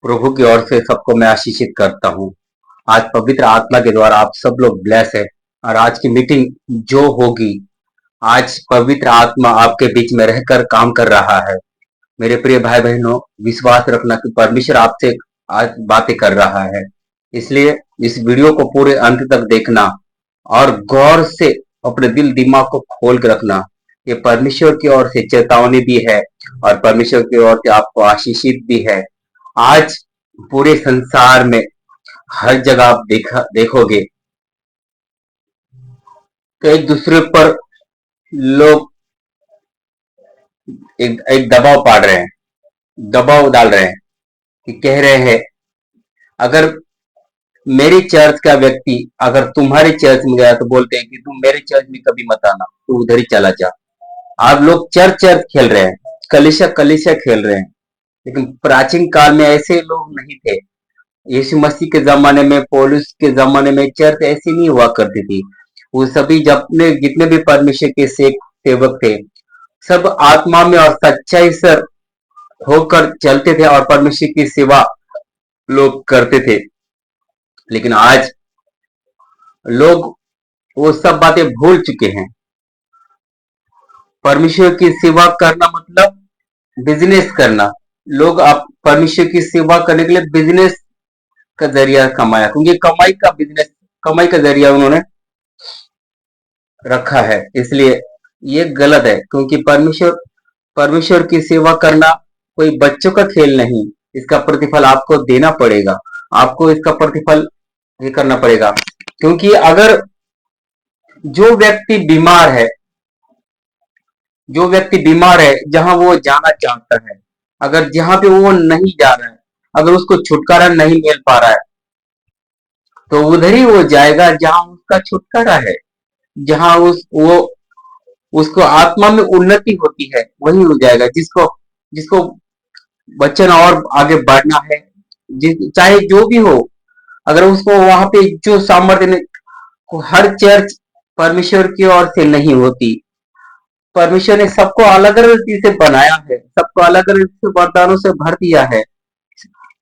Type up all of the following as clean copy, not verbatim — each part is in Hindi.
प्रभु की ओर से सबको मैं आशीषित करता हूँ। आज पवित्र आत्मा के द्वारा आप सब लोग ब्लेस है और आज की मीटिंग जो होगी, आज पवित्र आत्मा आपके बीच में रहकर काम कर रहा है। मेरे प्रिय भाई बहनों, विश्वास रखना कि परमेश्वर आपसे आज बातें कर रहा है। इसलिए इस वीडियो को पूरे अंत तक देखना और गौर से अपने दिल दिमाग को खोल के रखना। ये परमेश्वर की ओर से चेतावनी भी है और परमेश्वर की ओर से आपको आशीषित भी है। आज पूरे संसार में हर जगह आप देखोगे तो एक दूसरे पर लोग एक दबाव पाड़ रहे हैं, दबाव डाल रहे हैं कि कह रहे हैं अगर मेरी चर्च का व्यक्ति अगर तुम्हारे चर्च में गया तो बोलते हैं कि तुम मेरे चर्च में कभी मत आना, तू उधर ही चला जा। आप लोग चर्च चर्च खेल रहे हैं, कलीसिया कलीसिया खेल रहे हैं, लेकिन प्राचीन काल में ऐसे लोग नहीं थे। यीशु मसीह के जमाने में, पौलुस के जमाने में चर्च ऐसी नहीं हुआ करती थी। वो सभी अपने जितने भी परमेश्वर के सेवक थे, सब आत्मा में और सच्चाई से होकर चलते थे और परमेश्वर की सेवा लोग करते थे। लेकिन आज लोग वो सब बातें भूल चुके हैं। परमेश्वर की सेवा करना मतलब बिजनेस करना। लोग आप परमेश्वर की सेवा करने के लिए बिजनेस का जरिया कमाया, क्योंकि कमाई का बिजनेस, कमाई का जरिया उन्होंने रखा है। इसलिए ये गलत है, क्योंकि परमेश्वर परमेश्वर की सेवा करना कोई बच्चों का खेल नहीं। इसका प्रतिफल आपको देना पड़ेगा, आपको इसका प्रतिफल ये करना पड़ेगा। क्योंकि अगर जो व्यक्ति बीमार है, जो व्यक्ति बीमार है जहां वो जाना चाहता है, अगर जहां पे वो नहीं जा रहा है, अगर उसको छुटकारा नहीं मिल पा रहा है, तो उधर ही वो जाएगा जहां उसका छुटकारा है, जहां वो उसको आत्मा में उन्नति होती है, वही हो जाएगा। जिसको जिसको वचन और आगे बढ़ना है, चाहे जो भी हो, अगर उसको वहां पे जो सामर्थ्य, हर चर्च परमेश्वर की ओर से नहीं होती। परमेश्वर ने सबको अलग अलग चीज से बनाया है, सबको अलग अलग वरदानों से भर दिया है।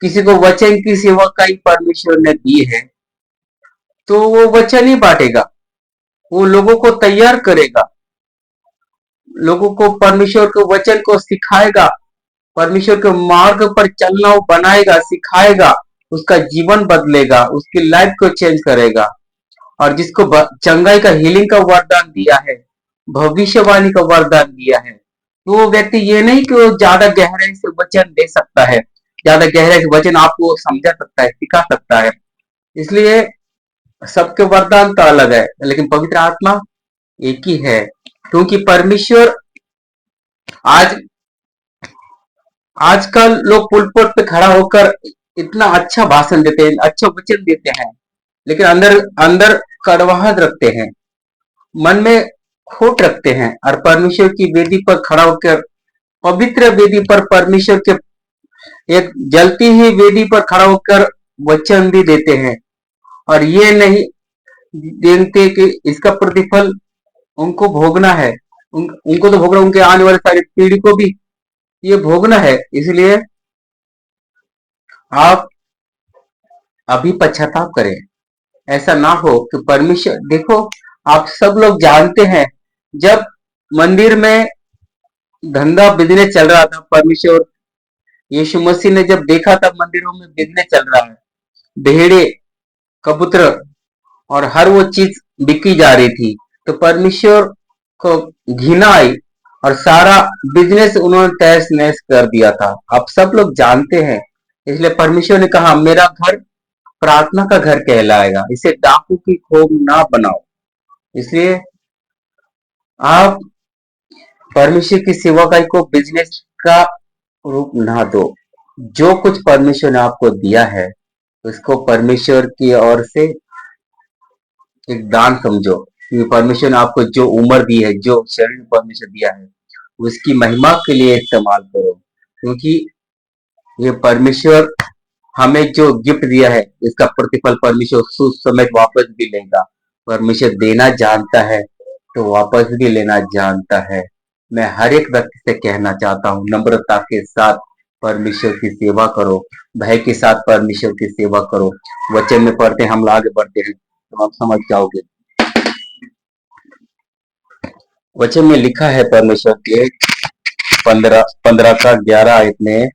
किसी को वचन की सेवा का ही परमेश्वर ने दी है, तो वो वचन ही बांटेगा, वो लोगों को तैयार करेगा, लोगों को परमेश्वर के वचन को सिखाएगा, परमेश्वर के मार्ग पर चलना वो बनाएगा, सिखाएगा, उसका जीवन बदलेगा, उसकी लाइफ को चेंज करेगा। और जिसको चंगाई का, हीलिंग का वरदान दिया है, भविष्यवाणी का वरदान दिया है, तो वो व्यक्ति ये नहीं कि वो ज्यादा गहराई से वचन दे सकता है, ज्यादा गहराई से वचन आपको समझा सकता है, सिखा सकता है। इसलिए सबके वरदान तो अलग है, लेकिन पवित्र आत्मा एक ही है। क्योंकि परमेश्वर आज आजकल लोग पुलपट पे खड़ा होकर इतना अच्छा भाषण देते हैं, अच्छा वचन देते हैं, लेकिन अंदर अंदर कड़वाहट रखते हैं, मन में खोट रखते हैं। और परमेश्वर की वेदी पर खड़ा होकर, पवित्र वेदी पर, परमेश्वर के एक जलती हुई वेदी पर खड़ा होकर वचन भी देते हैं, और ये नहीं देखते कि इसका प्रतिफल उनको भोगना है। उनको तो भोगना, उनके आने वाले सारी पीढ़ी को भी ये भोगना है। इसलिए आप अभी पश्चाताप करें। ऐसा ना हो कि परमेश्वर, देखो आप सब लोग जानते हैं, जब मंदिर में धंधा बिजनेस चल रहा था, परमेश्वर यीशु मसीह ने जब देखा तब मंदिरों में बिजनेस चल रहा है, भेड़े, कबूतर और हर वो चीज बिकी जा रही थी, तो परमेश्वर को घृणा आई और सारा बिजनेस उन्होंने तहस नहस कर दिया था। आप सब लोग जानते हैं। इसलिए परमेश्वर ने कहा मेरा घर प्रार्थना का घर कहलाएगा, इसे डाकू की खोज ना बनाओ। इसलिए आप परमेश्वर की सेवकाई को बिजनेस का रूप ना दो। जो कुछ परमेश्वर ने आपको दिया है, उसको परमेश्वर की ओर से एक दान समझो। क्योंकि परमेश्वर ने आपको जो उम्र दी है, जो शरीर परमेश्वर दिया है, उसकी महिमा के लिए इस्तेमाल करो। क्योंकि ये परमेश्वर हमें जो गिफ्ट दिया है, इसका प्रतिफल परमेश्वर सुसमय वापस भी लेगा। परमेश्वर देना जानता है तो वापस भी लेना जानता है। मैं हर एक व्यक्ति से कहना चाहता हूँ नम्रता के साथ, परमेश्वर की सेवा करो, भय के साथ परमेश्वर की सेवा करो। वचन में पढ़ते हैं, हम आगे बढ़ते हैं तो आप समझ जाओगे। वचन में लिखा है परमेश्वर के 15 का 11 आयत में,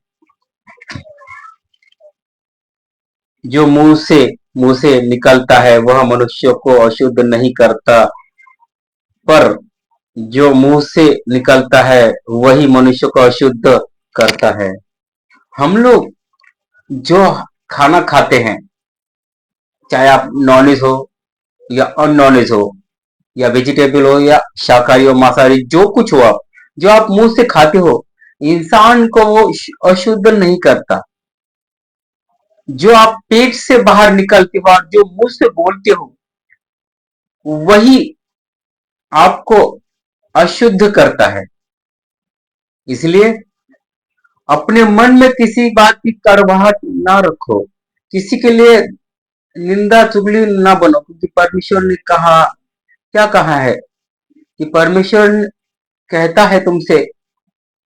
जो मुंह से निकलता है वह मनुष्य को अशुद्ध नहीं करता, पर जो मुंह से निकलता है वही मनुष्य को अशुद्ध करता है। हम लोग जो खाना खाते हैं, चाहे आप नॉनवेज हो या अननॉनवेज हो, या वेजिटेबल हो या शाकाहारी हो मांसाहारी, जो कुछ हो, आप जो आप मुंह से खाते हो, इंसान को वो अशुद्ध नहीं करता। जो आप पेट से बाहर निकलते हो और जो मुंह से बोलते हो, वही आपको अशुद्ध करता है। इसलिए अपने मन में किसी बात की कड़वाहट ना रखो, किसी के लिए निंदा चुगली ना बनो, क्योंकि परमेश्वर ने कहा, क्या कहा है कि परमेश्वर कहता है तुमसे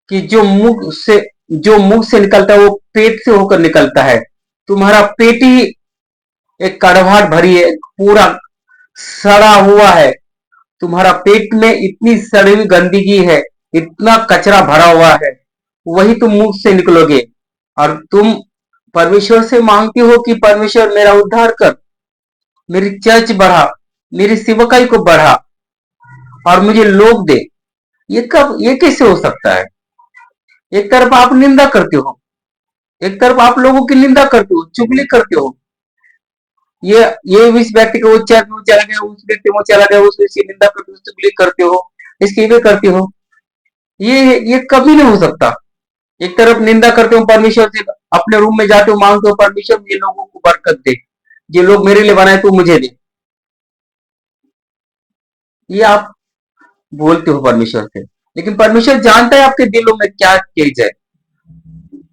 कि जो मुंह से निकलता है वो पेट से होकर निकलता है। तुम्हारा पेट ही एक कड़वाहट भरी है, पूरा सड़ा हुआ है। तुम्हारा पेट में इतनी सड़ी हुई गंदगी है, इतना कचरा भरा हुआ है, वही तुम मुंह से निकलोगे। और तुम परमेश्वर से मांगते हो कि परमेश्वर मेरा उद्धार कर, मेरी चर्च बढ़ा, मेरी सेवकाई को बढ़ा और मुझे लोग दे। ये कैसे हो सकता है? एक तरफ आप निंदा करते हो, एक तरफ आप लोगों की निंदा करते हो, चुगली करते हो। ये इस व्यक्ति को चर्च में चला गया, उस व्यक्ति में चला गया, उसकी निंदा करते हो, चुगली करते हो, इसकी भी करते हो। ये कभी नहीं हो सकता। एक तरफ निंदा करते हो परमेश्वर से, अपने रूम में जाते हो, मांगते हो परमेश्वर ये लोगों को बरकत दे, ये लोग मेरे लिए बनाए तू मुझे दे। ये आप बोलते हो परमेश्वर से, लेकिन परमेश्वर जानता है आपके दिलों में क्या चीज है।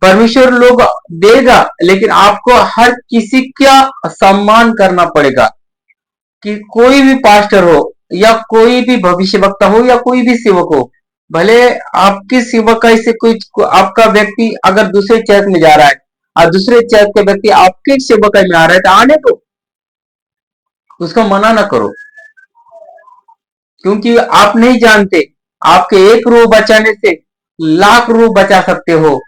परमेश्वर लोग देगा, लेकिन आपको हर किसी का सम्मान करना पड़ेगा। कि कोई भी पास्टर हो या कोई भी भविष्यवक्ता हो या कोई भी सेवक हो, भले आपकी सेवकाई से कोई आपका व्यक्ति अगर दूसरे चर्च में जा रहा है और दूसरे चर्च का व्यक्ति आपके सेवकाई में आ रहा है, तो आने दो, उसका मना ना करो। क्योंकि आप नहीं जानते, आपके एक रूह बचाने से लाख रूह बचा सकते हो।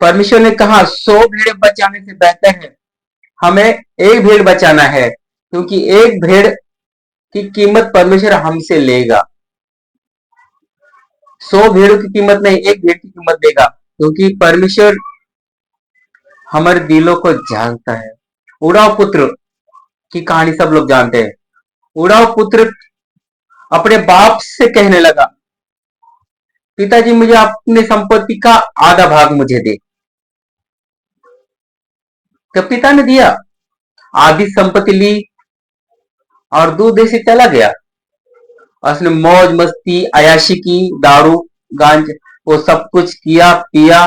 परमेश्वर ने कहा 100 भेड़ बचाने से बेहतर है हमें एक भेड़ बचाना है, क्योंकि एक भेड़ की कीमत परमेश्वर हमसे लेगा। 100 भेड़ों की कीमत नहीं, एक भेड़ की कीमत लेगा, क्योंकि परमेश्वर हमारे दिलों को जानता है। उड़ाव पुत्र की कहानी सब लोग जानते हैं। उड़ाव पुत्र अपने बाप से कहने लगा, पिताजी मुझे अपने संपत्ति का आधा भाग मुझे दे। तो पिता ने दिया, आधी संपत्ति ली और दूर देश से चला गया। उसने मौज मस्ती अयाशी की, दारू गांज वो सब कुछ किया पिया।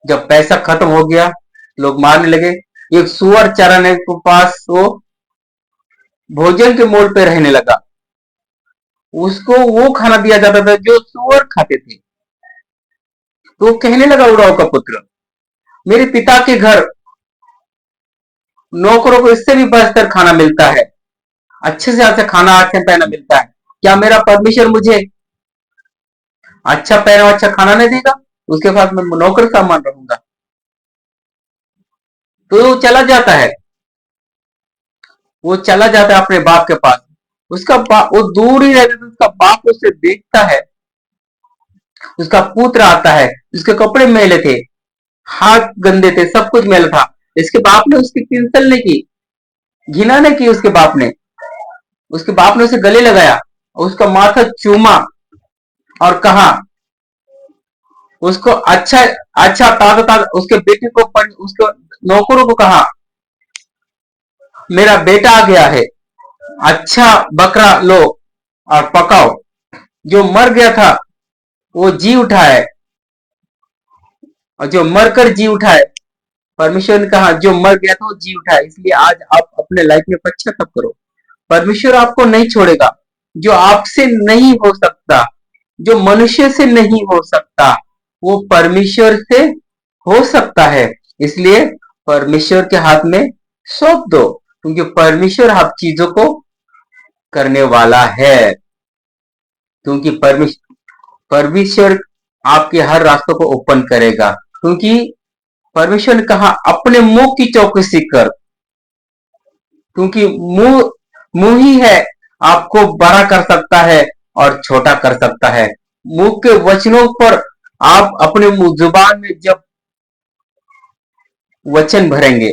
जब पैसा खत्म हो गया, लोग मारने लगे। एक सुअर चराने के पास वो भोजन के मोल पे रहने लगा। उसको वो खाना दिया जाता था जो सुअर खाते थे। तो वो कहने लगा उड़ाव का पुत्र, मेरे पिता के घर नौकरों को इससे भी बढ़कर खाना मिलता है, अच्छे से अच्छा खाना, अच्छा पहना मिलता है। क्या मेरा परमेश्वर मुझे अच्छा पहना अच्छा खाना नहीं देगा? उसके पास मैं नौकर सामान रहूंगा। तो वो चला जाता है, वो चला जाता है अपने बाप के पास। उसका बाप वो दूर ही रहता है, उसका बाप उसे देखता है। उसका पुत्र आता है, उसके कपड़े मैले थे, हाथ गंदे थे, सब कुछ मैला था। इसके बाप ने उसकी किंतल नहीं की, घिना नहीं की। उसके बाप ने उसे गले लगाया, उसका माथा चूमा और कहा, उसको अच्छा अच्छा ताजा ताजा उसके बेटे को उसके नौकरों को कहा, मेरा बेटा आ गया है, अच्छा बकरा लो और पकाओ। जो मर गया था वो जी उठा है, और जो मरकर जी उठा है, परमेश्वर ने कहा जो मर गया था वो जी उठा है। इसलिए आज आप अपने लाइफ में पश्चाताप करो। परमेश्वर आपको नहीं छोड़ेगा। जो आपसे नहीं हो सकता, जो मनुष्य से नहीं हो सकता, वो परमेश्वर से हो सकता है। इसलिए परमेश्वर के हाथ में सौंप दो, क्योंकि परमेश्वर आप चीजों को करने वाला है। क्योंकि परमेश्वर आपके हर रास्तों को ओपन करेगा, क्योंकि परमेश्वर ने कहा अपने मुंह की चौकसी कर, क्योंकि मुंह मुंह ही है आपको बड़ा कर सकता है और छोटा कर सकता है। मुंह के वचनों पर आप अपने मुंह जुबान में जब वचन भरेंगे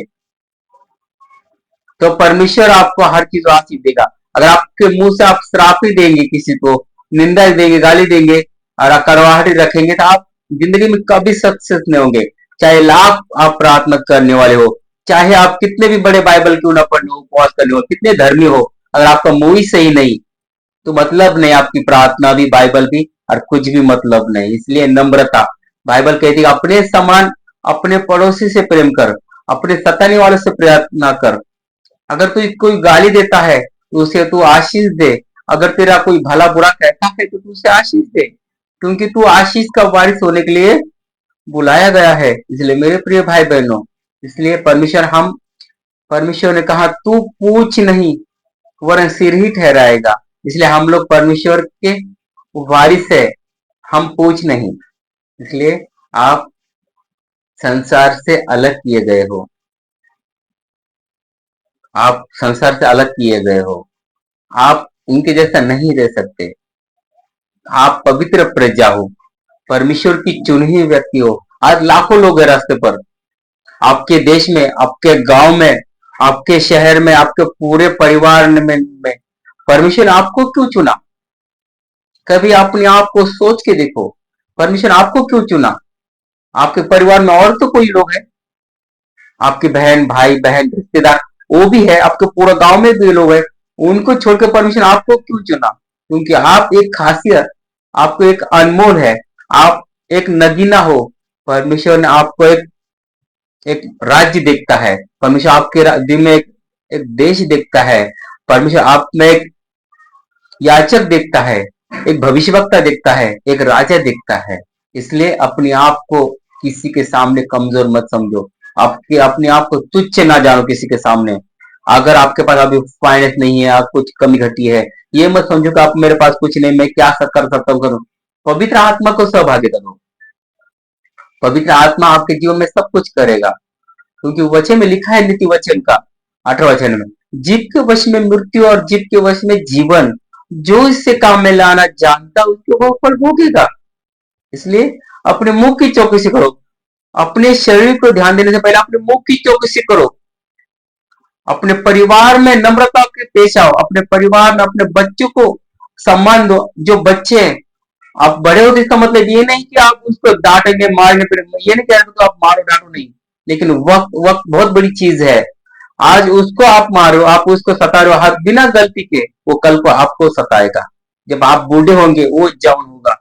तो परमेश्वर आपको हर चीज आशीष देगा। अगर आपके मुंह से आप श्राप ही देंगे, किसी को निंदा देंगे, गाली देंगे और करवाहट रखेंगे, तो आप जिंदगी में कभी सक्सेस नहीं होंगे। चाहे लाख आप प्रार्थना करने वाले हो, चाहे आप कितने भी बड़े बाइबल क्यों ना पढ़ने हो, उपवास करने हो, कितने धर्मी हो, अगर आपका मुंह ही सही नहीं तो मतलब नहीं, आपकी प्रार्थना भी, बाइबल भी और कुछ भी मतलब नहीं। इसलिए नम्रता, बाइबल कहती है अपने समान अपने पड़ोसी से प्रेम कर, अपने सताने वाले से प्रार्थना कर। अगर तू कोई गाली देता है तो उसे तू आशीष दे, अगर तेरा कोई भला बुरा कहता है तो तू उसे आशीष दे, क्योंकि तू आशीष का वारिस होने के लिए बुलाया गया है। इसलिए मेरे प्रिय भाई बहनों, इसलिए परमेश्वर ने कहा तू पूछ नहीं वरन सिर ही ठहराएगा। इसलिए हम लोग परमेश्वर के वारिस है, हम पूछ नहीं। इसलिए आप संसार से अलग किए गए हो, आप संसार से अलग किए गए हो, आप उनके जैसा नहीं रह सकते। आप पवित्र प्रजा हो, परमेश्वर की चुनी हुई व्यक्ति हो। आज लाखों लोग हैं रास्ते पर, आपके देश में, आपके गांव में, आपके शहर में, आपके पूरे परिवार में परमेश्वर ने आपको क्यों चुना? कभी अपने आप को सोच के देखो, परमेश्वर आपको क्यों चुना? आपके परिवार में और तो कोई लोग हैं, आपकी बहन, भाई बहन, रिश्तेदार, वो भी है, आपके पूरा गांव में भी लोग हैं, उनको छोड़कर परमेश्वर आपको क्यों चुना? क्योंकि आप एक खासियत, आपको एक अनमोल है, आप एक नगीना हो। परमेश्वर ने आपको एक राज्य देखता है, परमेश्वर आपके दिल में एक देश देखता है, परमेश्वर आप में एक याचक देखता है, एक भविष्यवक्ता देखता है, एक राजा देखता है। इसलिए अपने आप को किसी के सामने कमजोर मत समझो, आपके अपने आप को तुच्छ ना जानो किसी के सामने। अगर आपके पास अभी फाइनेंस नहीं है, आप कुछ कमी घटी है, ये मत समझो कि आप मेरे पास कुछ नहीं, मैं क्या कर सकता हूँ, करूँ। पवित्र आत्मा को सहभागी करो, पवित्र आत्मा आपके जीवन में सब कुछ करेगा, क्योंकि वचन में लिखा है, नीति वचन का 18 वचन में, जीव के वश में मृत्यु और जीव के वश में जीवन, जो इससे काम में लाना जानता उसके वो फल भोगेगा। इसलिए अपने मुंह की चौकसी करो, अपने शरीर को ध्यान देने से पहले अपने मुंह की चौकसी करो, अपने परिवार में नम्रता के पेश आओ, अपने परिवार में अपने बच्चों को सम्मान दो। जो बच्चे हैं, आप बड़े हो तो इसका मतलब ये नहीं कि आप उसको डांटेंगे, मारेंगे, फिर ये नहीं कह रहे तो आप मारो डांटो नहीं, लेकिन वक्त वक्त बहुत बड़ी चीज है। आज उसको आप मारो, आप उसको सता रहे हो बिना गलती के, वो कल को आपको सताएगा। जब आप बूढ़े होंगे, वो जवान होगा,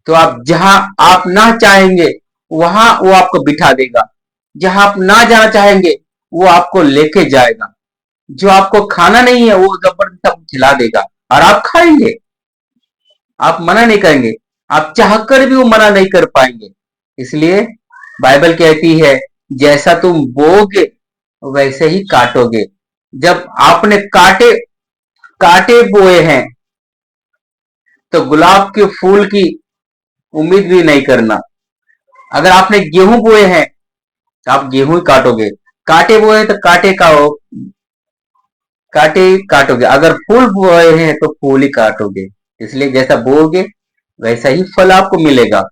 तो आप जहां आप ना चाहेंगे वहां वो आपको बिठा देगा, जहां आप ना जाना चाहेंगे वो आपको लेके जाएगा, जो आपको खाना नहीं है वो जबरदस्ती आपको खिला देगा और आप खाएंगे। आप मना नहीं करेंगे, आप चाहकर भी वो मना नहीं कर पाएंगे। इसलिए बाइबल कहती है जैसा तुम बोगे वैसे ही काटोगे। जब आपने काटे काटे बोए हैं तो गुलाब के फूल की उम्मीद भी नहीं करना। अगर आपने गेहूं बोए हैं तो आप गेहूं ही काटोगे, काटे बोए हैं तो काटे का हो, काटे काटोगे, अगर फूल बोए हैं तो फूल ही काटोगे। इसलिए जैसा बोओगे वैसा ही फल आपको मिलेगा।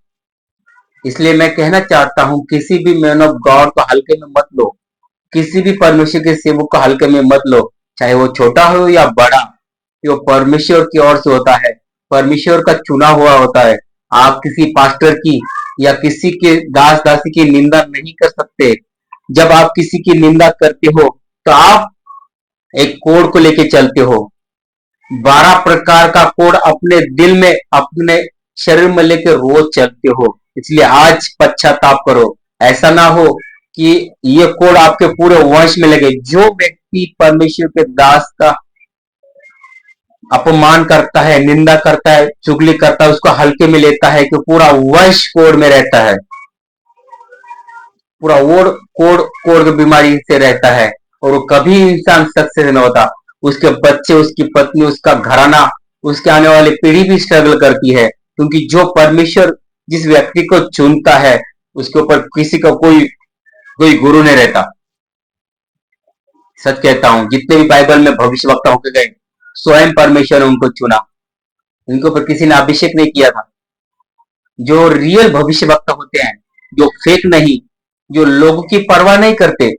इसलिए मैं कहना चाहता हूं किसी भी मैन ऑफ गॉड को हल्के में मत लो, किसी भी परमेश्वर के सेवक को हल्के में मत लो, चाहे वो छोटा हो या बड़ा, वो परमेश्वर की ओर से होता है, परमेश्वर का चुना हुआ होता है। आप किसी पास्टर की या किसी के दास दासी की निंदा नहीं कर सकते। जब आप किसी की निंदा करते हो तो आप एक कोड को लेके चलते हो, 12 प्रकार का कोड अपने दिल में, अपने शरीर में लेके रोज चलते हो। इसलिए आज पश्चाताप करो, ऐसा ना हो कि ये कोड आपके पूरे वंश में लगे। जो व्यक्ति परमेश्वर के दास का अपमान करता है, निंदा करता है, चुगली करता है, उसको हल्के में लेता है कि पूरा वश कोड में रहता है, पूरा वोड कोड कोड की बीमारी से रहता है, और वो कभी इंसान सक्सेस नहीं होता। उसके बच्चे, उसकी पत्नी, उसका घराना, उसके आने वाली पीढ़ी भी स्ट्रगल करती है, क्योंकि जो परमेश्वर जिस व्यक्ति को चुनता है उसके ऊपर किसी का कोई कोई गुरु नहीं रहता। सच कहता हूं, जितने भी बाइबल में भविष्यवक्ता होके गए, स्वयं परमेश्वर ने उनको चुना, उनके ऊपर किसी ने अभिषेक नहीं किया था। जो रियल भविष्यवक्ता होते हैं, जो फेक नहीं, जो लोगों की परवाह नहीं करते,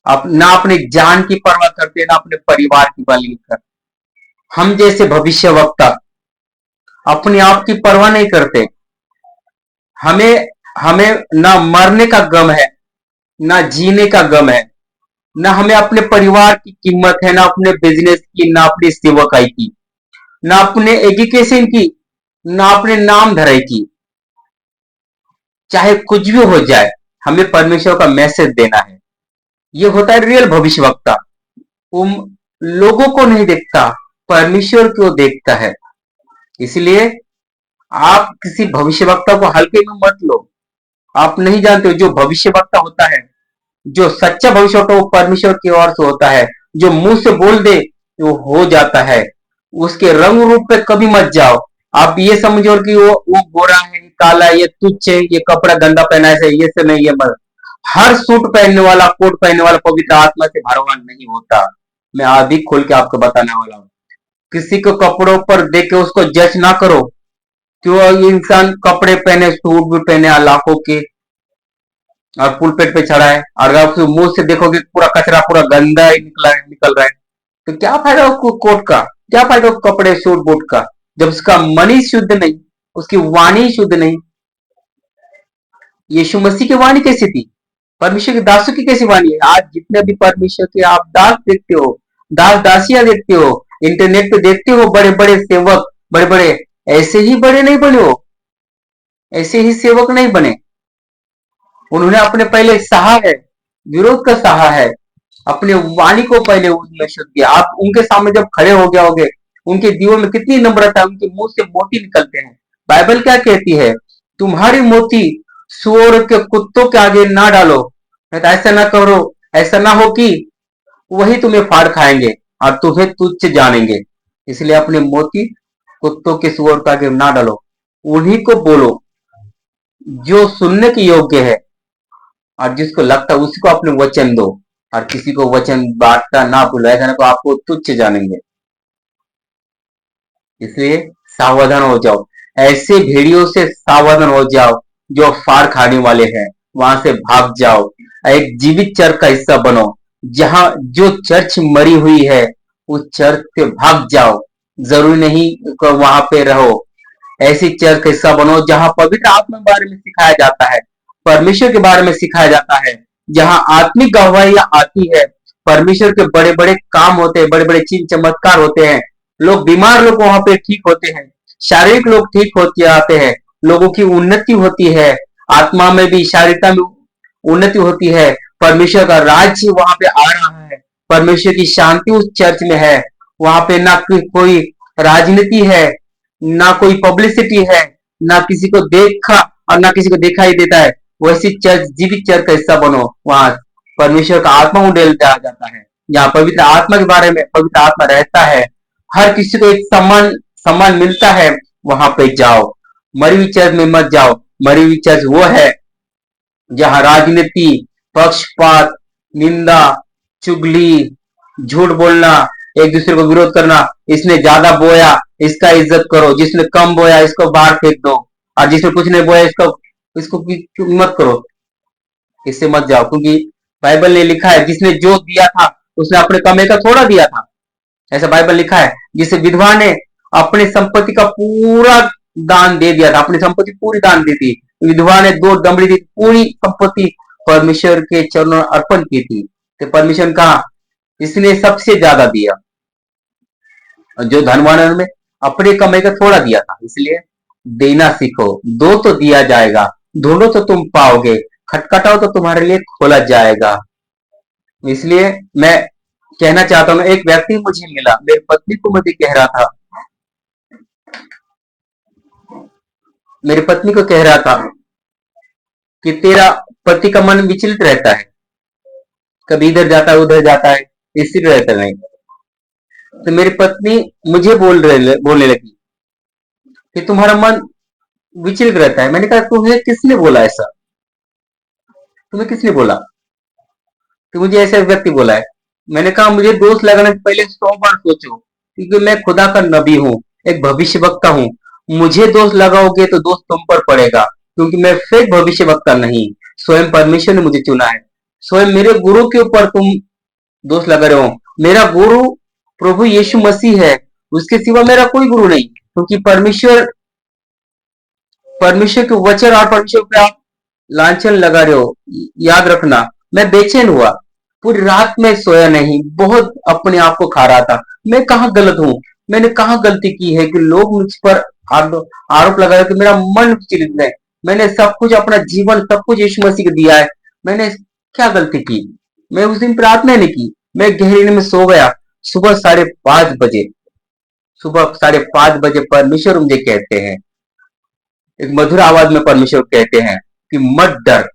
ना अपनी जान की परवाह करते, ना अपने परिवार की परवाह करते। हम जैसे भविष्यवक्ता अपने आप की परवाह नहीं करते। हमें हमें ना मरने का गम है, ना जीने का गम है, ना हमें अपने परिवार की कीमत है, ना अपने बिजनेस की, ना अपनी सेवकाई की, ना अपने एजुकेशन की, ना अपने नाम धराई की। चाहे कुछ भी हो जाए, हमें परमेश्वर का मैसेज देना है। ये होता है रियल भविष्यवक्ता। वो लोगों को नहीं देखता, परमेश्वर को देखता है। इसलिए आप किसी भविष्यवक्ता को हल्के में मत लो। आप नहीं जानते हो, जो भविष्यवक्ता होता है, जो सच्चा भविष्यवक्ता, वो परमेश्वर की ओर से होता है। जो मुंह से बोल दे वो हो जाता है। उसके रंग रूप पे कभी मत जाओ। आप ये समझो कि वो गोरा है, काला है, ये तुच्छ है, ये कपड़ा गंदा पहना है, ये से नहीं, ये मत। हर सूट पहनने वाला, कोट पहनने वाला पवित्र आत्मा से भरवान नहीं होता। मैं अभी खोल के आपको बताने वाला हूँ। किसी को कपड़ों पर देख के उसको जज ना करो। क्यों ये इंसान कपड़े पहने, सूट भी पहने लाखों के, और पुलपेट पे चढ़ा है, और आप मुंह से देखोगे पूरा कचरा, पूरा गंदा ही निकल रहा है, तो क्या फायदा उसको कोट का, क्या फायदा कपड़े सूट बूट का, जब उसका मन ही शुद्ध नहीं, उसकी वाणी शुद्ध नहीं। यीशु मसीह की वाणी कैसी थी, परमेश्वर के दासों की कैसी वाणी है। आज जितने भी परमेश्वर के आप दास देखते हो, दास दासियां देखते हो, इंटरनेट पे देखते हो, बड़े बड़े सेवक, बड़े बड़े, ऐसे ही बड़े नहीं बने हो, ऐसे ही सेवक नहीं बने। उन्होंने अपने पहले सहा है, विरोध का सहा है, अपने वाणी को पहले उन्होंने शुद्ध किया। आप उनके सामने जब खड़े हो गया होगे, उनके दिलों में कितनी नम्रता है, उनके मुंह से मोती निकलते हैं। बाइबल क्या कहती है, तुम्हारी मोती सुअर के, कुत्तों के आगे ना डालो, नहीं तो ऐसा ना करो, ऐसा ना हो कि वही तुम्हें फाड़ खाएंगे और तुम्हें तुच्छ जानेंगे। इसलिए अपने मोती कुत्तों के, सुअर के आगे ना डालो, उन्हीं को बोलो जो सुनने के योग्य है, और जिसको लगता है उसी को अपने वचन दो, और किसी को वचन बांटता ना भूलो, ऐसा ना तो आपको तुच्छ जानेंगे। इसलिए सावधान हो जाओ, ऐसे भेड़ियों से सावधान हो जाओ जो फाड़ खाने वाले हैं, वहां से भाग जाओ। एक जीवित चर्च का हिस्सा बनो। जहां जो चर्च मरी हुई है, उस चर्च से भाग जाओ। जरूरी नहीं कि वहां पे रहो। ऐसी चर्च का हिस्सा बनो जहां पवित्र आत्मा के बारे में सिखाया जाता है, परमेश्वर के बारे में सिखाया जाता है, जहां आत्मिक गवाहियां आती है, परमेश्वर के बड़े बड़े काम होते हैं, बड़े बड़े चिन्ह चमत्कार होते हैं, लोग बीमार लोग वहां पे ठीक होते हैं, शारीरिक लोग ठीक होते आते हैं, लोगों की उन्नति होती है, आत्मा में भी, शारीरिकता में उन्नति होती है। परमेश्वर का राज्य वहां पे आ रहा है, परमेश्वर की शांति उस चर्च में है। वहां पे ना कोई राजनीति है, ना कोई पब्लिसिटी है, ना किसी को देखा और ना किसी को दिखाई देता है। वैसी चर्च, जीवित चर्च का हिस्सा बनो। वहां परमेश्वर का आत्मा उंडेलता आ जाता है, जहाँ पवित्र आत्मा के बारे में पवित्र आत्मा रहता है, हर किसी को एक सम्मान सम्मान मिलता है। वहां पे जाओ, मरी हुई चर्च में मत जाओ। मरी हुई चर्च वो है जहां राजनीति, पक्षपात, निंदा, चुगली, झूठ बोलना, एक दूसरे को विरोध करना, इसने ज्यादा बोया इसका इज्जत करो, जिसने कम बोया इसको बाहर फेंक दो, और जिसने कुछ नहीं बोया इसको इसको मत करो। इससे मत जाओ, क्योंकि बाइबल ने लिखा है, जिसने जो दिया था उसने अपने कमाई का थोड़ा दिया था। ऐसा बाइबल लिखा है। जिसे विधवा ने अपनी संपत्ति का पूरा दान दे दिया था, अपनी संपत्ति पूरी दान दी थी। विधवा ने 2 दमड़ी दी, पूरी संपत्ति परमेश्वर के चरणों में अर्पण की थी। तो परमेश्वर ने कहा इसने सबसे ज्यादा दिया, और जो धनवान ने अपने कमाई का थोड़ा दिया था। इसलिए देना सीखो, दो तो दिया जाएगा, ढूंढो तो तुम पाओगे, खटखटाओ तो तुम्हारे लिए खोला जाएगा। इसलिए मैं कहना चाहता हूँ, एक व्यक्ति मुझे मिला, मेरी पत्नी को मुझे कह रहा था मेरी पत्नी को कह रहा था कि तेरा पति का मन विचलित रहता है, कभी इधर जाता है उधर जाता है, स्थिर रहता नहीं। तो मेरी पत्नी मुझे बोलने लगी कि तुम्हारा मन विचलित रहता है। मैंने कहा तुम्हें किसने बोला ऐसा? तुम्हें किसने बोला? तो मुझे ऐसा व्यक्ति बोला है। मैंने कहा मुझे दोस्त लगाने से पहले 100 बार सोचो, क्योंकि मैं खुदा का नबी हूँ, एक भविष्य वक्ता हूँ। मुझे दोस्त लगाओगे तो दोस्त तुम पर पड़ेगा, क्योंकि मैं फेक भविष्य वक्ता नहीं, स्वयं परमेश्वर ने मुझे चुना है। स्वयं मेरे गुरु के ऊपर तुम दोस्त लगा रहे हो। मेरा गुरु प्रभु यीशु मसीह है, उसके सिवा मेरा कोई गुरु नहीं, क्योंकि परमेश्वर परमेश्वर के वचन और परमेश्वर पे आप लांछन लगा रहे हो। याद रखना, मैं बेचैन हुआ, पूरी रात में सोया नहीं, बहुत अपने आप को खा रहा था। मैं कहाँ गलत हूँ? मैंने कहाँ गलती की है कि लोग मुझ पर आरोप लगा रहे कि मेरा मन विचलित है? मैंने सब कुछ, अपना जीवन सब कुछ यीशु मसीह को दिया है। मैंने क्या गलती की? मैं उस दिन प्रार्थना नहीं की, मैं गहरी नींद में सो गया। सुबह 5:30 बजे, सुबह 5:30 बजे परमेश्वर मुझे कहते हैं, एक मधुर आवाज में परमेश्वर कहते हैं कि मत डर,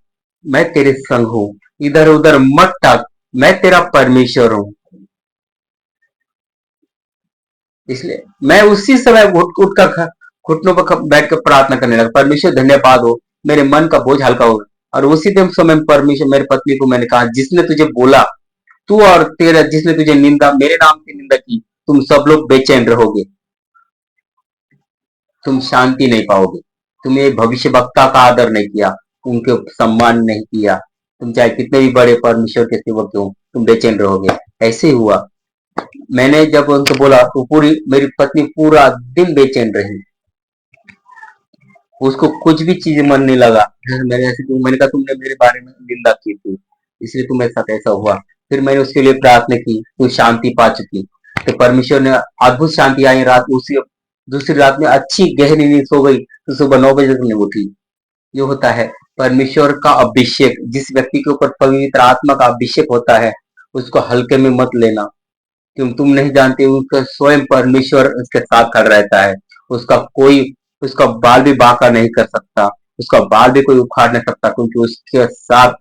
मैं तेरे संग हूं, इधर उधर मत ताक, मैं तेरा परमेश्वर हूं। इसलिए मैं उसी समय उठकर घुटनों पर बैठ कर प्रार्थना करने लगा, परमेश्वर धन्यवाद हो, मेरे मन का बोझ हल्का हो। और उसी दिन समय परमेश्वर, मेरी पत्नी को मैंने कहा, जिसने तुझे बोला, तू और तेरा जिसने तुझे निंदा, मेरे नाम की निंदा की, तुम सब लोग बेचैन रहोगे, तुम शांति नहीं पाओगे। तुमने भविष्य वक्ता का आदर नहीं किया, उनके सम्मान नहीं किया, तुम चाहे कितने भी बड़े परमेश्वर के सेवक हो, तुम बेचैन रहोगे। ऐसे ही हुआ। मैंने जब उनको बोला तो पूरी मेरी पत्नी पूरा दिन बेचैन रही, उसको कुछ भी चीज मन नहीं लगा। मैंने कहा तुमने मेरे बारे में निंदा की थी, इसलिए तुम्हें साथ ऐसा हुआ। फिर मैंने उसके लिए प्रार्थना की, तू शांति पा चुकी। तो परमेश्वर ने अद्भुत शांति आई रात। उसी दूसरी रात में अच्छी गहरी नींद सो गई, तो सुबह 9 बजे तक नहीं उठी। ये होता है परमेश्वर का अभिषेक। जिस व्यक्ति के ऊपर पवित्र आत्मा का अभिषेक होता है, उसको हल्के में मत लेना, क्योंकि तुम नहीं जानते उसका स्वयं परमेश्वर उसके साथ खड़ा रहता है। उसका कोई उसका बाल भी बांका नहीं कर सकता, उसका बाल भी कोई उखाड़ नहीं सकता, क्योंकि उसके साथ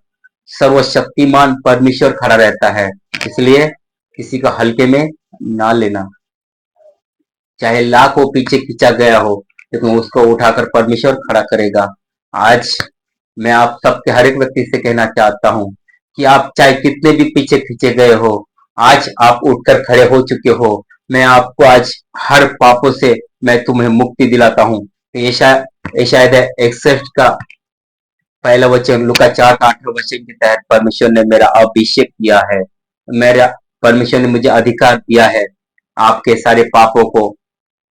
सर्वशक्तिमान परमेश्वर खड़ा रहता है। इसलिए किसी को हल्के में ना लेना, चाहे लाख वो पीछे खींचा गया हो, लेकिन उसको उठाकर परमेश्वर खड़ा करेगा। आज मैं आप सबके हर एक व्यक्ति से कहना चाहता हूँ कि आप चाहे कितने भी पीछे खींचे गए हो, आज आप उठकर खड़े हो चुके हो। मैं आपको आज हर पापों से मैं तुम्हें मुक्ति दिलाता हूँ। ये शायद 61 का पहला वचन, लूका 4 का 18 वचन के तहत परमेश्वर ने मेरा अभिषेक किया है। मेरा परमेश्वर ने मुझे अधिकार दिया है आपके सारे पापों को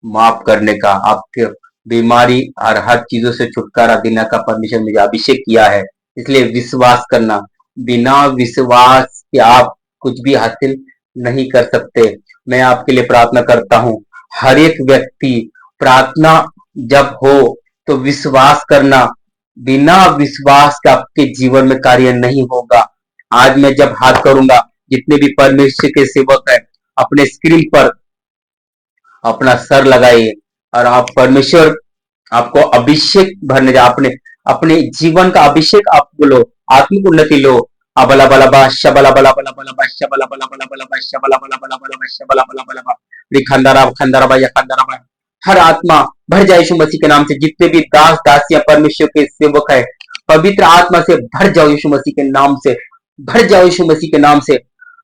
माफ करने का, आपके बीमारी और हर चीजों से छुटकारा देने का परमेश्वर ने मुझे अभिषेक किया है। इसलिए विश्वास करना, बिना विश्वास के आप कुछ भी हासिल नहीं कर सकते। मैं आपके लिए प्रार्थना करता हूँ, हर एक व्यक्ति प्रार्थना जब हो तो विश्वास करना, बिना विश्वास के आपके जीवन में कार्य नहीं होगा। आज मैं जब हाथ करूंगा, जितने भी परमेश्वर के सेवक हैं अपने स्क्रीन पर अपना सर लगाइए, और आप परमेश्वर आपको अभिषेक भरने जा, अपने अपने जीवन का अभिषेक आप बोलो, आत्मिक उन्नति लो। अबला बला बा शबला बला बला बला बा शबला बला बला बला बा शबला बला बला बला बा शबला बला बला बा रिखंदरा खंदरा बा या खंदरा बा। हर आत्मा भर जाए यीशु मसीह के नाम से। जितने भी दास दासियां परमेश्वर के सेवक है, पवित्र आत्मा से भर जाओ यीशु मसीह के नाम से, भर जाओ यीशु मसीह के नाम से।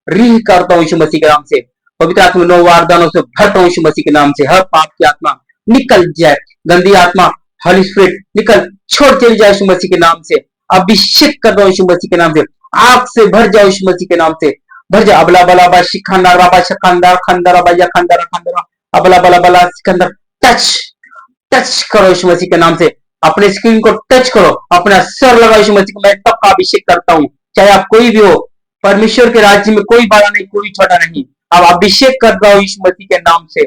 रीह करता हूँ यीशु मसीह के नाम से, पवित्र आत्मा नौ वारदानों से भरता हूँ यीशु मसीह के नाम से। हर पाप की आत्मा निकल जाए, गंदी आत्मा होली स्पिरिट निकल, छोड़ चली जाए यीशु मसीह के नाम से। अभिषेक कर दो यीशु मसीह के नाम से, आग से भर जाओ यीशु मसीह के नाम से, भर जाओ। अबला बला बा शिखंदर बाबा शखंदर खंदर बा या खंदर खंदर अबला बला बला सिकंदर। टच टच करो यीशु मसीह के नाम से, अपने स्क्रीन को टच करो, अपना सर लगाओ यीशु मसीह को। मैं सबका अभिषेक करता हूँ, चाहे आप कोई भी हो। परमेश्वर के राज्य में कोई बड़ा नहीं, कोई छोटा नहीं। आप अभिषेक कर रहा हो यीशु मसीह के नाम से।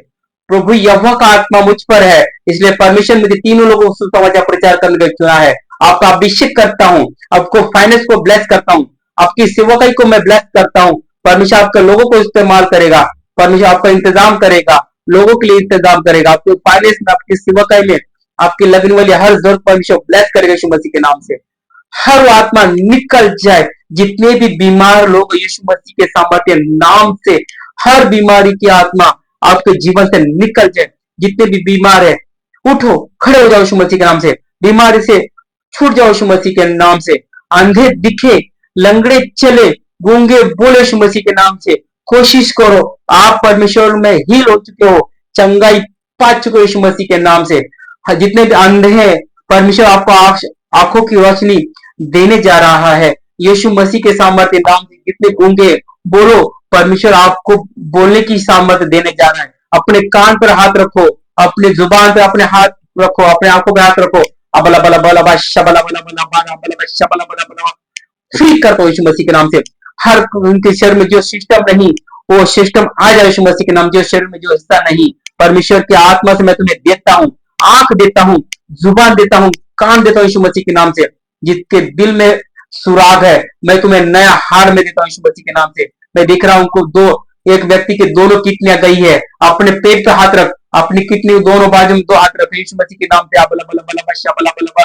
प्रभु यहोवा का आत्मा मुझ पर है, इसलिए परमेश्वर मुझे तीनों लोगों को सुसमाचार प्रचार करने का चुना है। आपका अभिषेक करता हूँ, आपको फाइनेंस को ब्लेस करता हूँ, आपकी सेवकाई को मैं ब्लेस करता हूँ। परमेश्वर आपके लोगों को इस्तेमाल करेगा, परमेश्वर आपका इंतजाम करेगा, लोगों के लिए इंतजाम करेगा, आपको फाइनेंस में, आपकी सेवकाई में आपकी लगने वाली हर जरूरत परमेश्वर ब्लेस करेगा यीशु मसीह के नाम से। हर वो आत्मा निकल जाए, जितने भी बीमार लोग यीशु मसीह के सामर्थ्य नाम से, हर बीमारी की आत्मा आपके जीवन से निकल जाए। जितने भी बीमार है, उठो, खड़े हो जाओ यीशु मसीह के नाम से। बीमारी से छूट जाओ यीशु मसीह के नाम से। अंधे दिखे, लंगड़े चले, गूंगे बोले यीशु मसीह के नाम से। कोशिश करो, आप परमेश्वर में हील हो चुके हो, चंगाई पा चुके हो यीशु मसीह के नाम से। जितने भी अंधे हैं, परमेश्वर आपको आंखों की रोशनी देने जा रहा है यीशु मसीह के सामर्थ्य नाम से। जितने गूंगे बोलो, परमेश्वर आपको बोलने की सामर्थ्य देने जा रहा है। अपने कान पर हाथ रखो, अपने जुबान पे अपने हाथ रखो, अपने आंखों पे हाथ रखो। अबला बला बला बा शबला बला बला बला बला शबला बला बला, फ्री कर दो यीशु मसीह के नाम से। हर उनके शरीर में जो सिस्टम नहीं, वो सिस्टम आ जाए यीशु मसीह के नाम। जो शरीर में जो हिस्सा नहीं, परमेश्वर की आत्मा से मैं तुम्हें देता हूँ, आंख देता हूँ, जुबान देता हूँ, कान देता हूँ यीशु मसीह के नाम से। जिसके दिल में सुराग है, मैं तुम्हें नया हार में देता हूँ यीशु मसीह के नाम से। मैं देख रहा हूँ को दो, एक व्यक्ति के दोनों किडनियां गई है। अपने पेट पे हाथ रख, अपनी किडनी दोनों बाजू में दो हाथ रख यीशु मसीह के नाम से। अबला बला बला बा शबला बला बा,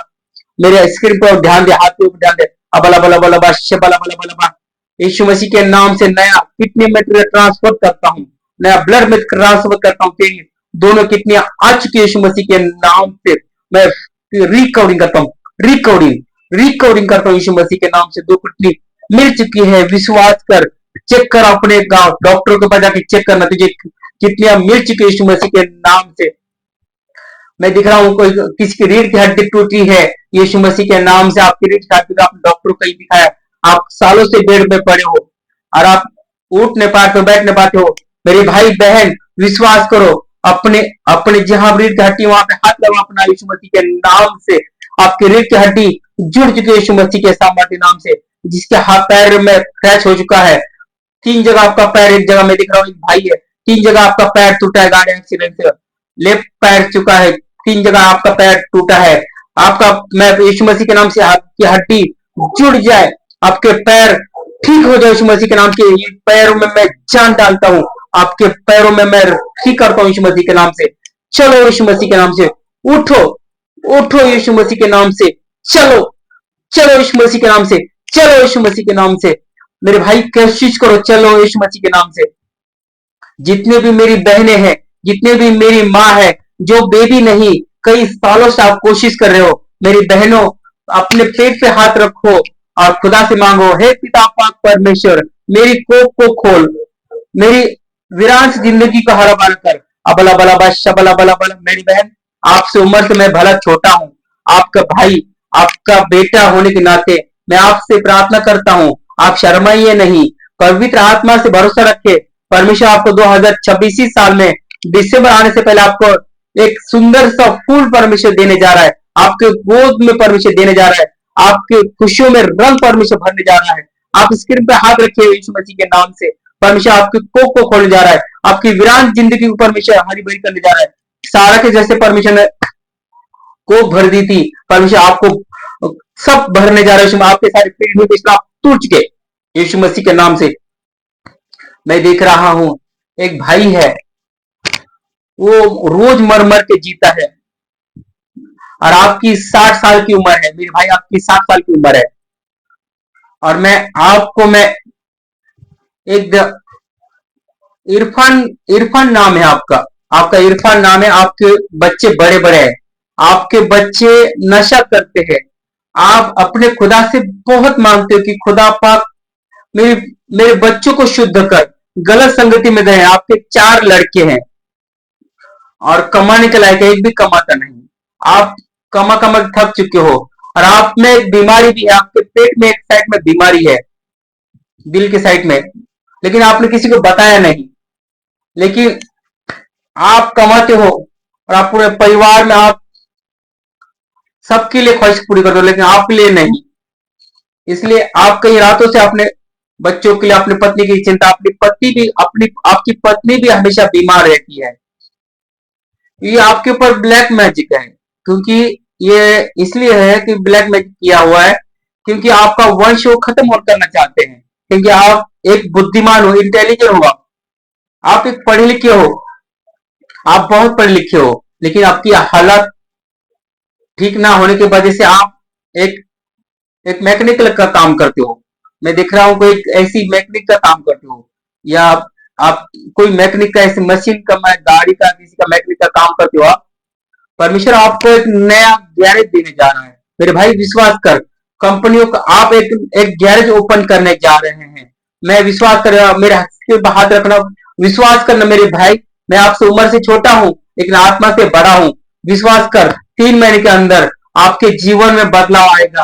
मेरे स्क्रीन पर ध्यान दे, हाथ के ऊपर ध्यान दे। अबला बला बला बा शबला बला बला बा, यीशु मसीह के नाम से नया किडनी में ट्रांसफर करता हूँ, नया ब्लड में ट्रांसफर करता हूँ। तेरी दोनों किडनियां आ चुकी है यीशु मसीह के नाम से। मैं रिकवरिंग करता हूँ, रिकवरिंग करता हूँ यीशु मसीह के नाम से। दो किडनी मिल चुकी है, विश्वास कर, चेक कर अपने गांव डॉक्टर के पास जाके चेक करना, तुझे किडनियां मिल चुकी है यीशु मसीह के नाम से। मैं दिख रहा हूँ कोई किसी की रीढ़ की हड्डी टूटी है यीशु मसीह के नाम से। आपकी रीढ़ की हड्डी को आपने डॉक्टर को कहीं दिखाया, आप सालों से बेड में पड़े हो और आप उठ नहीं पाते हो, बैठ नहीं पाते हो। मेरे भाई बहन, विश्वास करो, अपने अपने जहां रीढ़ की हड्डी वहां पे हाथ लगाओ अपना यीशु मसीह के नाम से। आपकी रीढ़ की हड्डी जुड़ चुकी है यीशु मसीह के सामर्थ्य नाम से। जिसके हाथ पैर में क्रैच हो चुका है, 3 जगह आपका पैर, एक जगह मैं दिख रहा हूँ एक भाई है, 3 जगह आपका पैर टूटा है गाड़ी एक्सीडेंट से। लेफ्ट पैर चुका है, 3 जगह आपका पैर टूटा है। आपका, मैं यीशु मसीह के नाम से आपकी हड्डी जुड़ जाए, आपके पैर ठीक हो जाए यीशु मसीह के नाम के। पैरों में मैं जान डालता हूँ, आपके पैरों में मैं ठीक करता हूँ यीशु मसीह के नाम से। चलो यीशु मसीह के नाम से, उठो, उठो यीशु मसीह के नाम से। चलो, चलो यीशु मसीह के नाम से, चलो यीशु मसीह के नाम से। मेरे भाई कोशिश करो, चलो यीशु मसीह के नाम से। जितने भी मेरी बहनें हैं, जितने भी मेरी माँ है, जो बेबी नहीं, कई सालों से आप कोशिश कर रहे हो, मेरी बहनों, अपने पेट पे हाथ रखो और खुदा से मांगो, हे पिता पाक परमेश्वर, मेरी कोख को खोल, मेरी वीरान जिंदगी को हरा भरा कर। अबला बला बा शबला बला बला। मेरी बहन, आपसे उम्र से मैं भला छोटा हूँ, आपका भाई, आपका बेटा होने के नाते मैं आपसे प्रार्थना करता हूँ, आप शर्माइए नहीं, पवित्र आत्मा से भरोसा रखे। परमेश्वर आपको 2026 साल में दिसंबर आने से पहले आपको एक सुंदर सा फूल परमेश्वर देने जा रहा है, आपके गोद में परमेश्वर देने जा रहा है, आपके खुशियों में रंग परमेश्वर भरने जा रहा है। आप स्क्रीन पे हाथ रखिए यीशु मसीह के नाम से। परमेश्वर आपकी कोख को खोलने जा रहा है, आपकी वीरान जिंदगी को परमेश्वर हरी भरी करने जा रहा है। सारा के जैसे परमेश्वर ने कोख भर दी थी, परमेश्वर आपको सब भरने जा रहा है। आपके सारे पीढ़ी के श्राप टूट चुके यीशु मसीह के नाम से। मैं देख रहा हूं एक भाई है, वो रोज मर मर के जीता है, और आपकी 60 साल की उम्र है मेरे भाई, आपकी 60 साल की उम्र है। और मैं एक इरफान, इरफान नाम है आपका, आपका इरफान नाम है। आपके बच्चे बड़े बड़े हैं, आपके बच्चे नशा करते हैं। आप अपने खुदा से बहुत मांगते हो कि खुदा पाक मेरे मेरे बच्चों को शुद्ध कर। गलत संगति में गए हैं, आपके 4 लड़के हैं और कमाने के लायक एक भी कमाता नहीं। आप कमा कमा थक चुके हो, और आप में एक बीमारी भी है, आपके पेट में एक साइड में बीमारी है, दिल के साइड में, लेकिन आपने किसी को बताया नहीं। लेकिन आप कमाते हो और आप पूरे परिवार में आप सबके लिए ख्वाहिश पूरी कर दो, लेकिन आपके लिए नहीं। इसलिए आप कई रातों से अपने बच्चों के लिए, अपनी पत्नी की चिंता, अपनी पत्नी भी, अपनी आपकी पत्नी भी हमेशा बीमार रहती है। ये आपके ऊपर ब्लैक मैजिक है, क्योंकि ये इसलिए है कि ब्लैक मैजिक किया हुआ है, क्योंकि आपका वंश वो खत्म और करना चाहते हैं। क्योंकि आप एक बुद्धिमान हो, इंटेलिजेंट हो, आप एक पढ़े लिखे हो, आप बहुत पढ़े लिखे हो, लेकिन आपकी हालत ठीक ना होने की वजह से आप एक एक मैकेनिकल का काम करते हो। मैं देख रहा हूँ कोई ऐसी मैकेनिक का काम करते हो, या आप कोई मैकेनिक का ऐसी मशीन का, गाड़ी का, किसी का मैकेनिक का काम करते हो आप। परमेश्वर आपको एक नया गैरेज देने जा रहा है। मेरे भाई विश्वास कर, कंपनियों का आप एक गैरेज ओपन करने जा रहे हैं। मैं विश्वास कर, मेरे हाथ पे हाथ रखना, विश्वास करना मेरे भाई। मैं आपसे उम्र से छोटा हूँ लेकिन आत्मा से बड़ा हूँ। विश्वास कर, 3 महीने के अंदर आपके जीवन में बदलाव आएगा।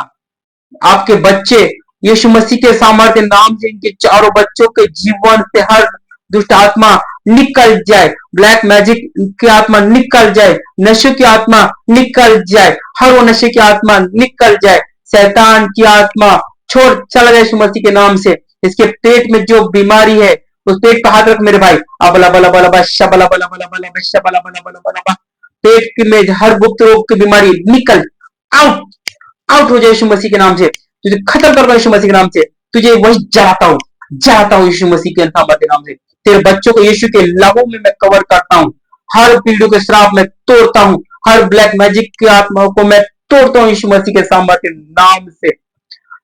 आपके बच्चे यीशु मसीह के सामर्थ्य नाम से, इनके चारों बच्चों के जीवन से हर दुष्ट आत्मा निकल जाए, ब्लैक मैजिक की आत्मा निकल जाए, नशे की आत्मा निकल जाए, हर वो नशे की आत्मा निकल जाए, शैतान की आत्मा छोड़ चला जाए यीशु मसीह के नाम से। इसके पेट में जो बीमारी है उस पेट पे हाथ रख मेरे भाई। अबला बला बला बला शबला बला बला बला शबला बला बला बला, पेट में हर गुप्त रोग की बीमारी निकल, आउट, आउट हो जाए यीशु मसीह के नाम से। तुझे खत्म कर यीशु मसीह के नाम से। तुझे वही जाता हूँ यीशु मसीह के नाम से। तेरे बच्चों को यीशु के लहू में मैं कवर करता हूँ। हर पीढ़ियों के श्राप में तोड़ता हूँ, हर ब्लैक मैजिक की आत्माओं को मैं तोड़ता हूँ यीशु मसीह के सामर्थ्य नाम से।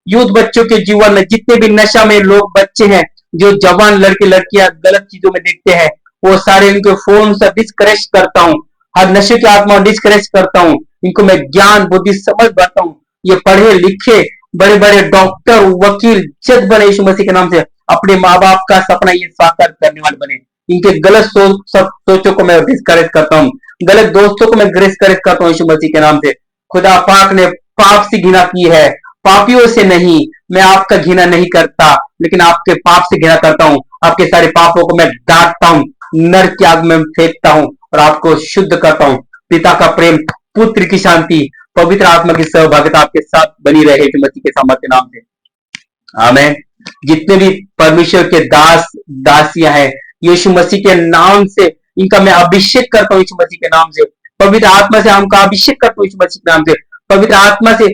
यूथ बच्चों के जीवन में जितने भी नशा में लोग बच्चे हैं, जो जवान लड़के लड़कियां गलत चीजों में देखते हैं, वो सारे इनके फोन से डिस्करेज करता हूँ। हर नशे की आत्मा डिस्करेज करता हूँ। इनको मैं ज्ञान बुद्धि समझ बढ़ता हूँ। ये पढ़े लिखे बड़े बड़े डॉक्टर वकील जज बने यीशु मसीह के नाम से। अपने माँ बाप का सपना ये साकार करने वाले बने। इनके गलत सोचों को मैं डिस्करेज करता हूँ। गलत दोस्तों को मैं डिस्करेज करता हूँ यीशु मसीह के नाम से। खुदा पाक ने पाप से घृणा की है, पापियों से नहीं। मैं आपका घृणा नहीं करता लेकिन आपके पाप से घृणा करता हूँ। आपके सारे पापों को मैं डांटता हूँ, नरक की आग में फेंकता हूँ और आपको शुद्ध करता हूँ। पिता का प्रेम, पुत्र की शांति, पवित्र आत्मा की सहभागिता आपके साथ बनी रहे यीशु मसीह के सामर्थ्य नाम से, आमेन। जितने भी परमेश्वर के दास दासियां हैं, यीशु मसीह के नाम से इनका मैं अभिषेक करता हूँ यीशु मसीह के नाम से। पवित्र आत्मा से हमका अभिषेक करता हूँ यीशु मसीह के नाम से। पवित्र आत्मा से,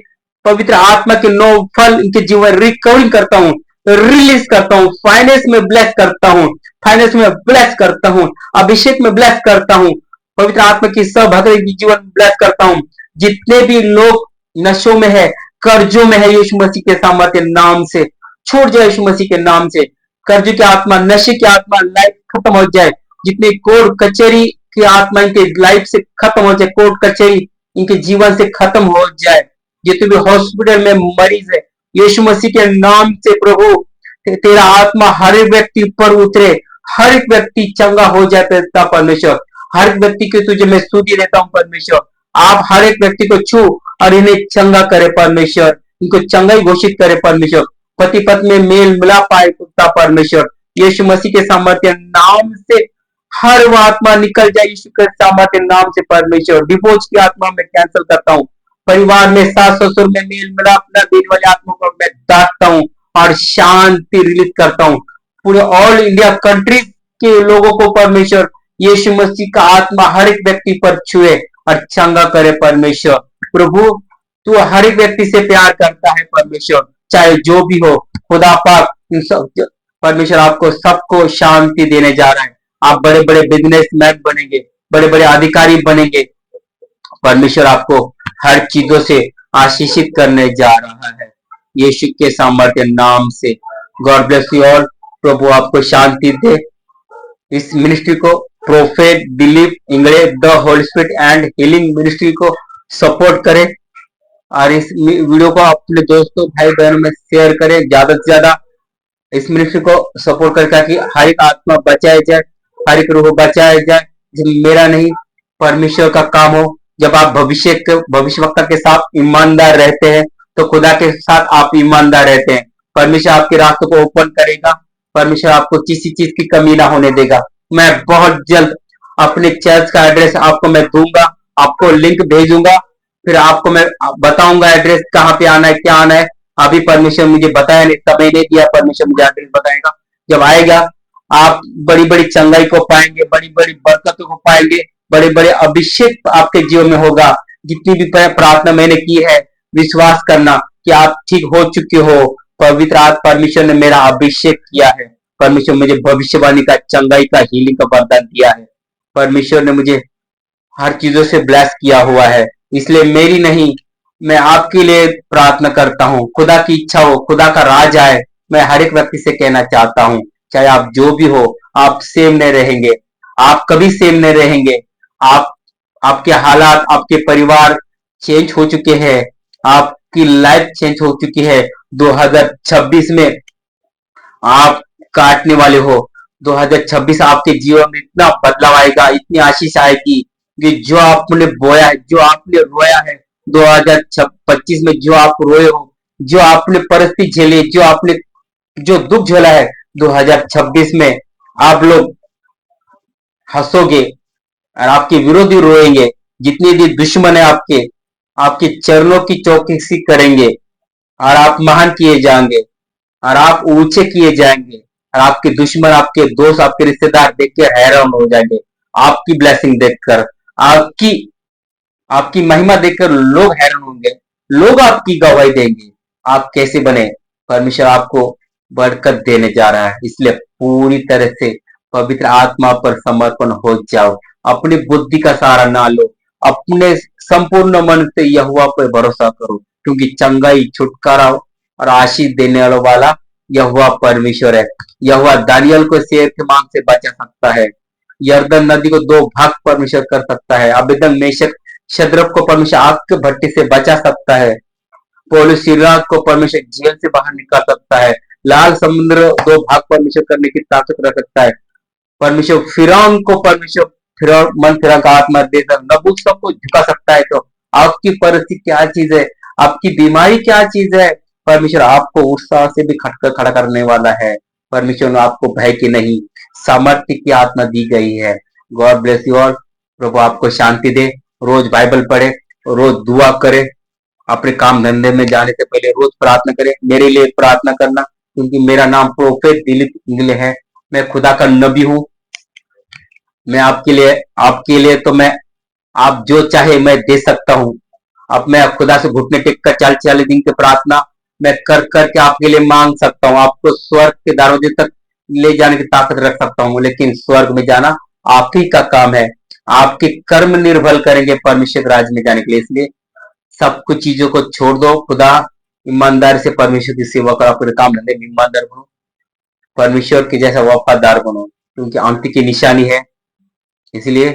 पवित्र आत्मा के 9 फल इनके जीवन रिकवरिंग करता हूँ, रिलीज करता हूँ। फाइनेंस में ब्लेस करता हूँ, फाइनेंस में ब्लेस करता हूँ, अभिषेक में ब्लेस करता हूँ, पवित्र आत्मा की सहभागिता की जीवन में ब्लेस करता हूँ। जितने भी लोग नशों में है, कर्जों में है, यीशु मसीह के सामर्थ्य नाम से छोड़ जाए यीशु मसीह के नाम से। कर्ज की आत्मा, नशे की आत्मा लाइफ खत्म हो जाए। जितनी कोर्ट कचहरी की आत्मा इनके लाइफ से खत्म हो जाए, कोर्ट कचहरी इनके जीवन से खत्म हो जाए। जितने भी हॉस्पिटल में मरीज है, यीशु मसीह के नाम से प्रभु तेरा आत्मा हर एक व्यक्ति पर उतरे, हर एक व्यक्ति चंगा हो जाता परमेश्वर। हर एक व्यक्ति की तुझे मैं स्तुति देता हूँ परमेश्वर। आप हर एक व्यक्ति को छू और इन्हें चंगा करे परमेश्वर, इनको चंगा ही घोषित करे परमेश्वर। पति पत्नी में मेल मिला पाए कुत्ता परमेश्वर, यीशु मसीह के सामर्थ्य नाम से हर वो आत्मा निकल जाए यीशु के सामर्थ्य नाम से परमेश्वर। डिवोर्स की आत्मा में कैंसिल करता हूँ। परिवार में सास ससुर में मेल मिलाप न देने वाले आत्मा को मैं डांटता हूँ और शांति रिलीज करता हूँ। पूरे ऑल इंडिया कंट्री के लोगों को परमेश्वर यीशु मसीह का आत्मा हर एक व्यक्ति पर छुए और चंगा करे परमेश्वर। प्रभु तू हर एक व्यक्ति से प्यार करता है परमेश्वर, चाहे जो भी हो। खुदा पाक परमेश्वर आपको सबको शांति देने जा रहा है। आप बड़े बड़े बिजनेसमैन बनेंगे, बड़े बड़े अधिकारी बनेंगे। परमेश्वर आपको हर चीजों से आशीषित करने जा रहा है यीशु के सामर्थ्य नाम से। God bless you all. प्रभु आपको शांति दे। इस मिनिस्ट्री को prophet Dilip Ingade the holy spirit and healing ministry को सपोर्ट करें और इस वीडियो को अपने दोस्तों भाई बहनों में शेयर करें ज्यादा से ज्यादा। इस मिनिस्ट्री को सपोर्ट करें ताकि हर एक आत्मा बचाया जाए, हर एक रूह बचाया जाए। मेरा नहीं, परमेश्वर का काम हो। जब आप भविष्यवक्ता के साथ ईमानदार रहते हैं तो खुदा के साथ आप ईमानदार रहते हैं। परमेश्वर आपके रास्तों को ओपन करेगा। परमेश्वर आपको किसी चीज की कमी ना होने देगा। मैं बहुत जल्द अपने चर्च का एड्रेस आपको मैं दूंगा, आपको लिंक भेजूंगा, फिर आपको मैं बताऊंगा एड्रेस कहाँ पे आना है, क्या आना है। अभी परमेश्वर मुझे बताया नहीं, समय नहीं दिया, परमेश्वर मुझे एड्रेस बताएगा। जब आएगा आप बड़ी बड़ी चंगाई को पाएंगे, बड़ी बड़ी बरकतों को पाएंगे, बड़े बड़े अभिषेक आपके जीवन में होगा। जितनी भी प्रार्थना मैंने की है, विश्वास करना कि आप ठीक हो चुके हो। पवित्र आत्मा परमेश्वर ने मेरा अभिषेक किया है। परमेश्वर मुझे भविष्यवाणी का, चंगाई का, हीलिंग का वरदान दिया है। परमेश्वर ने मुझे हर चीजों से ब्लेस किया हुआ है। इसलिए मेरी नहीं, मैं आपके लिए प्रार्थना करता हूँ। खुदा की इच्छा हो, खुदा का राज आए। मैं हर एक व्यक्ति से कहना चाहता हूँ, चाहे आप जो भी हो, आप सेम नहीं रहेंगे। आप कभी सेम नहीं रहेंगे। आप आपके हालात, आपके परिवार चेंज हो चुके हैं। आपकी लाइफ चेंज हो चुकी है। 2026 में आप काटने वाले हो। 2026 आपके जीवन में इतना बदलाव आएगा, इतनी आशीष आएगी कि जो आपने बोया है, जो आपने रोया है 2025 में, जो आप रोए हो, जो आपने परिस्थिति झेली, जो दुख झेला है, 2026 में आप लोग हंसोगे और आपके विरोधी रोएंगे। जितने भी दुश्मन है आपके, आपके चरणों की चौकसी करेंगे और आप महान किए जाएंगे और आप ऊंचे किए जाएंगे और आपके दुश्मन, आपके दोस्त, आपके रिश्तेदार देख के हैरान हो जाएंगे। आपकी ब्लेसिंग देखकर, आपकी आपकी महिमा देखकर लोग हैरान होंगे। लोग आपकी गवाही देंगे। आप कैसे बने, परमेश्वर आपको बरकत देने जा रहा है। इसलिए पूरी तरह से पवित्र आत्मा पर समर्पण हो जाओ। अपनी बुद्धि का सहारा ना लो। अपने संपूर्ण मन से यहोवा पर भरोसा करो, क्योंकि चंगाई, छुटकारा और आशीष देने वाला यहोवा परमेश्वर है। यहोवा दानियल को शेर के मांग से बचा सकता है। यरदन नदी को दो भाग परमेश्वर कर सकता है। अबेदन मेशक शद्रक को परमेश्वर आग के भट्टी से बचा सकता है। पौलुस सिराक को परमेश्वर जेल से बाहर निकाल सकता है। लाल समुद्र दो भाग परमेश्वर करने की ताकत रख सकता है। परमेश्वर फिरौन को परमेश्वर फिरौन मन फिरौन का आत्मा देकर नबूवत को झुका सकता है। तो आपकी परिस्थिति क्या चीज है, आपकी बीमारी क्या चीज है, परमेश्वर आपको उत्साह से भी खटकर खड़ा करने वाला है। परमेश्वर ने आपको भय की नहीं, सामर्थ्य की आत्मा दी गई है। God bless you all. प्रभु आपको शांति दे। रोज बाइबल पढ़े, रोज दुआ करे। अपने काम धंधे में जाने से पहले रोज प्रार्थना करें। मेरे लिए प्रार्थना करना, क्योंकि मेरा नाम प्रोफेट दिलीप इंगले है। मैं खुदा का नबी हूँ। मैं आपके लिए तो मैं, आप जो चाहे मैं दे सकता हूँ। अब मैं खुदा से घुटने टेक कर 40 दिन की प्रार्थना मैं कर करके आपके लिए मांग सकता हूँ। आपको स्वर्ग के दरवाजे तक ले जाने की ताकत रख सकता हूँ, लेकिन स्वर्ग में जाना आप ही का काम है। आपके कर्म निर्भर करेंगे परमेश्वर के राज्य में जाने के लिए। इसलिए सब कुछ चीजों को छोड़ दो। खुदा ईमानदारी से परमेश्वर की सेवा करो। अपने काम धंधे में ईमानदार बनो, परमेश्वर के जैसा वफादार बनो, क्योंकि अंत की निशानी है। इसलिए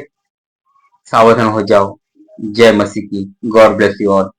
सावधान हो जाओ। जय मसीह की। God bless you all.